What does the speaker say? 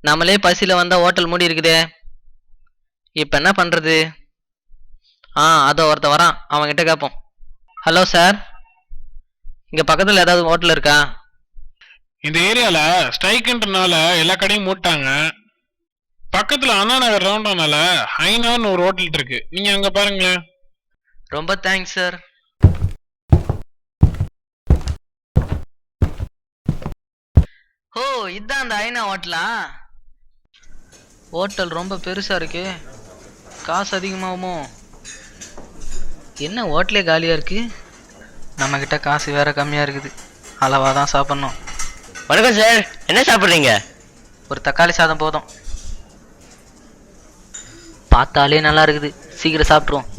நம்மளே பசியில் வந்தால் ஹோட்டல் மூடி இருக்குதே, இப்போ என்ன பண்ணுறது? அதோ ஒருத்த வரான், அவன்கிட்ட கேட்போம். ஹலோ சார், இங்கே பக்கத்தில் ஏதாவது ஹோட்டல் இருக்கா? இந்த ஏரியால ஸ்ட்ரைக்குன்றனால எல்லா கடையும் மூட்டாங்க. பக்கத்துல அண்ணா நகர் ரவுண்டானால ஹைனான்னு ஒரு ஹோட்டல் இருக்கு, நீங்க அங்க பாருங்களேன். ரொம்ப தேங்க்ஸ் சார். ஓ, இதுதான் அந்த ஐநா ஹோட்டலா? ஹோட்டல் ரொம்ப பெருசாக இருக்கு, காசு அதிகமாகுமோ? என்ன ஹோட்டலே காலியாக இருக்கு? நம்மக்கிட்ட காசு வேற கம்மியாக இருக்குது, அளவாக தான் சாப்பிட்ணும். வணக்கம் சார், என்ன சாப்பிட்றீங்க? ஒரு தக்காளி சாதம் போதும். பார்த்தாலே நல்லா இருக்குது, சீக்கிரம் சாப்பிட்ருவோம்.